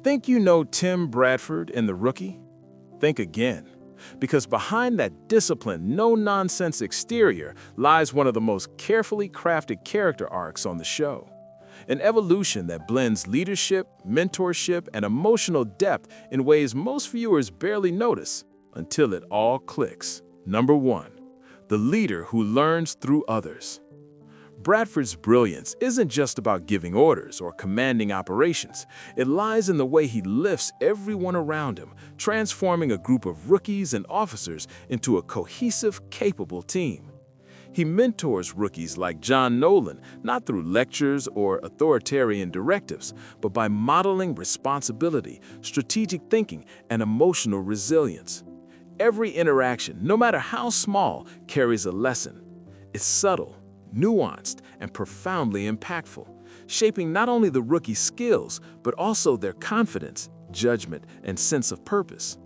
Think you know Tim Bradford in The Rookie? Think again. Because behind that disciplined, no-nonsense exterior lies one of the most carefully crafted character arcs on the show. An evolution that blends leadership, mentorship, and emotional depth in ways most viewers barely notice until it all clicks. Number 1. The leader who learns through others. Bradford's brilliance isn't just about giving orders or commanding operations. It lies in the way he lifts everyone around him, transforming a group of rookies and officers into a cohesive, capable team. He mentors rookies like John Nolan, not through lectures or authoritarian directives, but by modeling responsibility, strategic thinking, and emotional resilience. Every interaction, no matter how small, carries a lesson. It's subtle, nuanced, and profoundly impactful, shaping not only the rookie's skills, but also their confidence, judgment, and sense of purpose.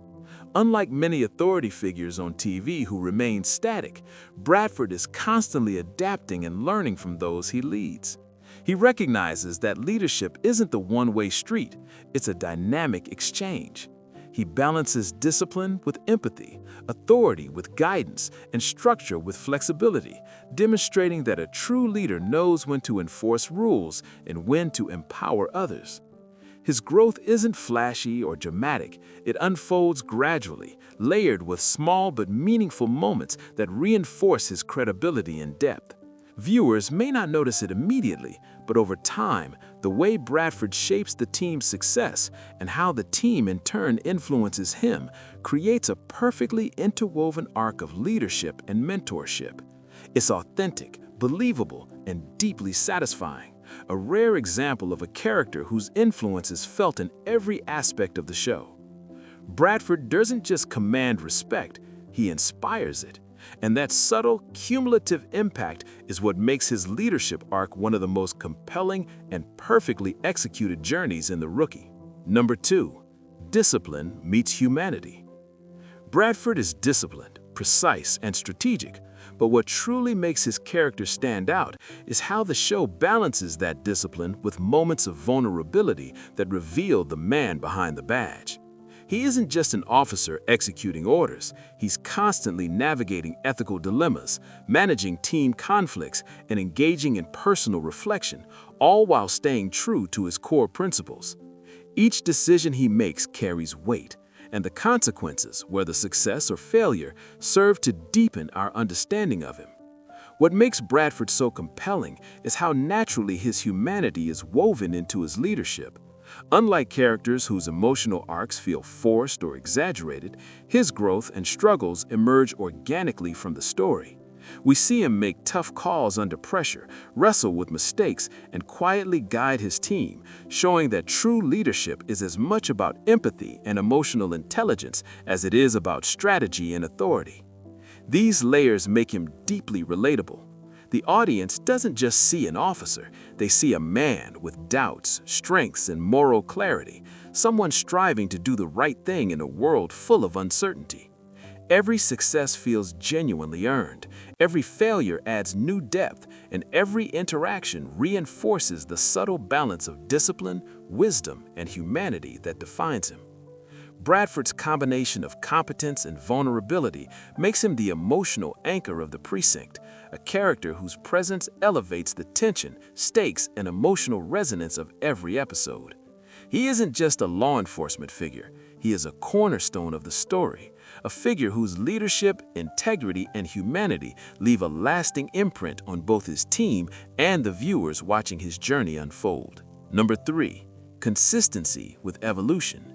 Unlike many authority figures on TV who remain static, Bradford is constantly adapting and learning from those he leads. He recognizes that leadership isn't the one-way street, it's a dynamic exchange. He balances discipline with empathy, authority with guidance, and structure with flexibility, demonstrating that a true leader knows when to enforce rules and when to empower others. His growth isn't flashy or dramatic. It unfolds gradually, layered with small but meaningful moments that reinforce his credibility and depth. Viewers may not notice it immediately, but over time, the way Bradford shapes the team's success and how the team in turn influences him creates a perfectly interwoven arc of leadership and mentorship. It's authentic, believable, and deeply satisfying, a rare example of a character whose influence is felt in every aspect of the show. Bradford doesn't just command respect, he inspires it. And that subtle, cumulative impact is what makes his leadership arc one of the most compelling and perfectly executed journeys in The Rookie. Number 2. Discipline meets humanity. Bradford is disciplined, precise, and strategic, but what truly makes his character stand out is how the show balances that discipline with moments of vulnerability that reveal the man behind the badge. He isn't just an officer executing orders, he's constantly navigating ethical dilemmas, managing team conflicts, and engaging in personal reflection, all while staying true to his core principles. Each decision he makes carries weight, and the consequences, whether success or failure, serve to deepen our understanding of him. What makes Bradford so compelling is how naturally his humanity is woven into his leadership. Unlike characters whose emotional arcs feel forced or exaggerated, his growth and struggles emerge organically from the story. We see him make tough calls under pressure, wrestle with mistakes, and quietly guide his team, showing that true leadership is as much about empathy and emotional intelligence as it is about strategy and authority. These layers make him deeply relatable. The audience doesn't just see an officer, they see a man with doubts, strengths, and moral clarity, someone striving to do the right thing in a world full of uncertainty. Every success feels genuinely earned, every failure adds new depth, and every interaction reinforces the subtle balance of discipline, wisdom, and humanity that defines him. Bradford's combination of competence and vulnerability makes him the emotional anchor of the precinct, a character whose presence elevates the tension, stakes, and emotional resonance of every episode. He isn't just a law enforcement figure, he is a cornerstone of the story, a figure whose leadership, integrity, and humanity leave a lasting imprint on both his team and the viewers watching his journey unfold. Number 3. Consistency with evolution.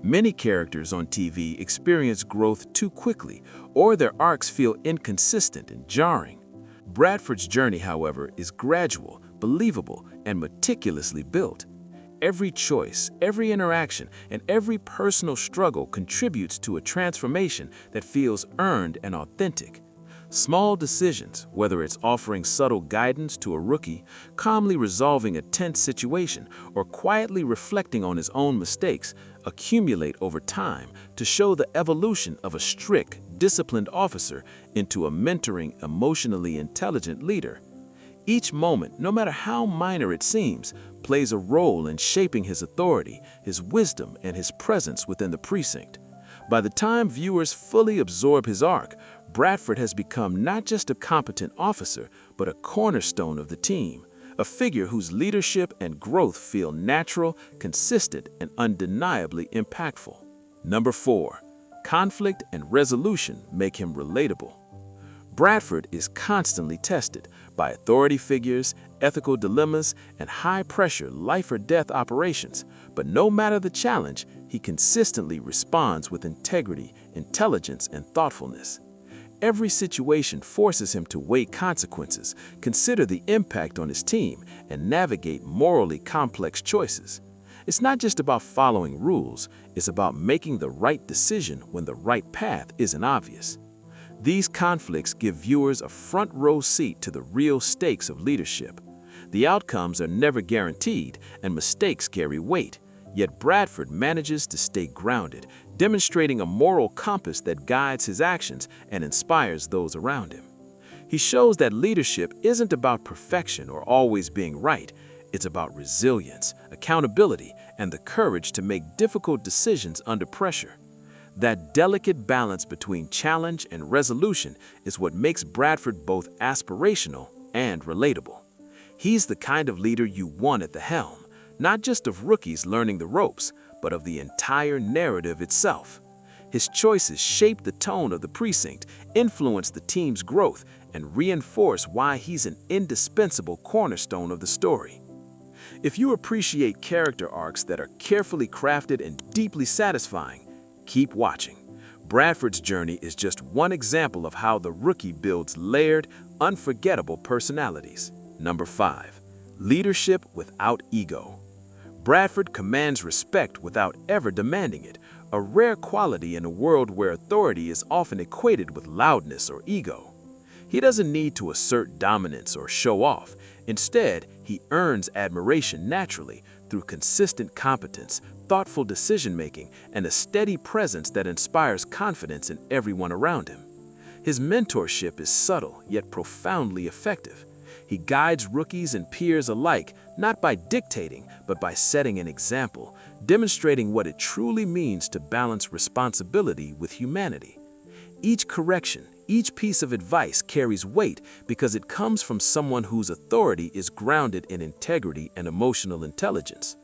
Many characters on TV experience growth too quickly, or their arcs feel inconsistent and jarring. Bradford's journey, however, is gradual, believable, and meticulously built. Every choice, every interaction, and every personal struggle contributes to a transformation that feels earned and authentic. Small decisions, whether it's offering subtle guidance to a rookie, calmly resolving a tense situation, or quietly reflecting on his own mistakes, accumulate over time to show the evolution of a strict, disciplined officer into a mentoring, emotionally intelligent leader. Each moment, no matter how minor it seems, plays a role in shaping his authority, his wisdom, and his presence within the precinct. By the time viewers fully absorb his arc, Bradford has become not just a competent officer, but a cornerstone of the team, a figure whose leadership and growth feel natural, consistent, and undeniably impactful. Number 4. Conflict and resolution make him relatable. Bradford is constantly tested by authority figures, ethical dilemmas, and high-pressure life-or-death operations, but no matter the challenge, he consistently responds with integrity, intelligence, and thoughtfulness. Every situation forces him to weigh consequences, consider the impact on his team, and navigate morally complex choices. It's not just about following rules, it's about making the right decision when the right path isn't obvious. These conflicts give viewers a front-row seat to the real stakes of leadership. The outcomes are never guaranteed, and mistakes carry weight, yet Bradford manages to stay grounded, demonstrating a moral compass that guides his actions and inspires those around him. He shows that leadership isn't about perfection or always being right. It's about resilience, accountability, and the courage to make difficult decisions under pressure. That delicate balance between challenge and resolution is what makes Bradford both aspirational and relatable. He's the kind of leader you want at the helm, not just of rookies learning the ropes, but of the entire narrative itself. His choices shape the tone of the precinct, influence the team's growth, and reinforce why he's an indispensable cornerstone of the story. If you appreciate character arcs that are carefully crafted and deeply satisfying, keep watching. Bradford's journey is just one example of how the rookie builds layered, unforgettable personalities. Number 5. Leadership without ego. Bradford commands respect without ever demanding it, a rare quality in a world where authority is often equated with loudness or ego. He doesn't need to assert dominance or show off. Instead, he earns admiration naturally through consistent competence, thoughtful decision-making, and a steady presence that inspires confidence in everyone around him. His mentorship is subtle yet profoundly effective. He guides rookies and peers alike, not by dictating, but by setting an example, demonstrating what it truly means to balance responsibility with humanity. Each correction, each piece of advice carries weight because it comes from someone whose authority is grounded in integrity and emotional intelligence.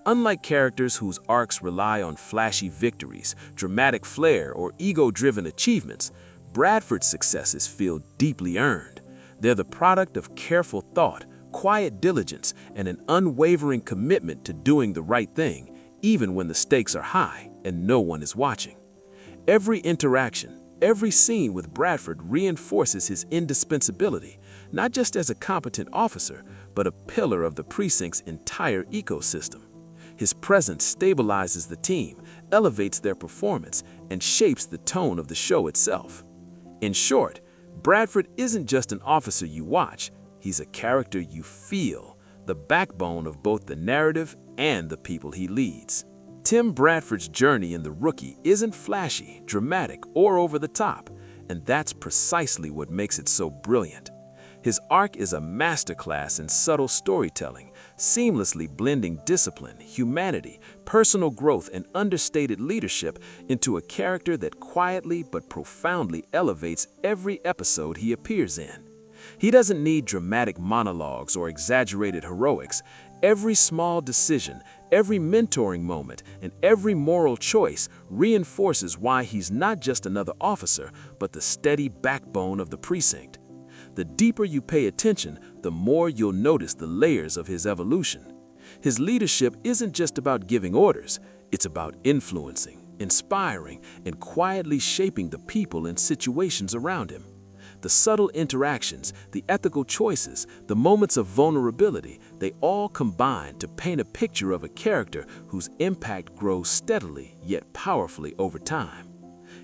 Unlike characters whose arcs rely on flashy victories, dramatic flair, or ego-driven achievements, Bradford's successes feel deeply earned. They're the product of careful thought, quiet diligence, and an unwavering commitment to doing the right thing, even when the stakes are high and no one is watching. Every interaction, every scene with Bradford reinforces his indispensability, not just as a competent officer, but a pillar of the precinct's entire ecosystem. His presence stabilizes the team, elevates their performance, and shapes the tone of the show itself. In short, Bradford isn't just an officer you watch, he's a character you feel, the backbone of both the narrative and the people he leads. Tim Bradford's journey in The Rookie isn't flashy, dramatic, or over the top, and that's precisely what makes it so brilliant. His arc is a masterclass in subtle storytelling, seamlessly blending discipline, humanity, personal growth, and understated leadership into a character that quietly but profoundly elevates every episode he appears in. He doesn't need dramatic monologues or exaggerated heroics. Every small decision, every mentoring moment, and every moral choice reinforces why he's not just another officer, but the steady backbone of the precinct. The deeper you pay attention, the more you'll notice the layers of his evolution. His leadership isn't just about giving orders, it's about influencing, inspiring, and quietly shaping the people and situations around him. The subtle interactions, the ethical choices, the moments of vulnerability, they all combine to paint a picture of a character whose impact grows steadily yet powerfully over time.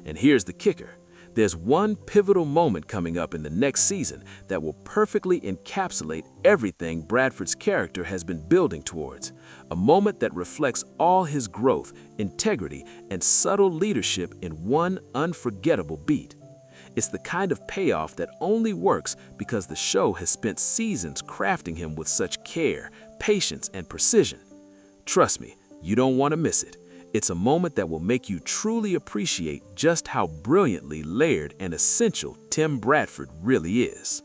And here's the kicker. There's one pivotal moment coming up in the next season that will perfectly encapsulate everything Bradford's character has been building towards, a moment that reflects all his growth, integrity, and subtle leadership in one unforgettable beat. It's the kind of payoff that only works because the show has spent seasons crafting him with such care, patience, and precision. Trust me, you don't want to miss it. It's a moment that will make you truly appreciate just how brilliantly layered and essential Tim Bradford really is.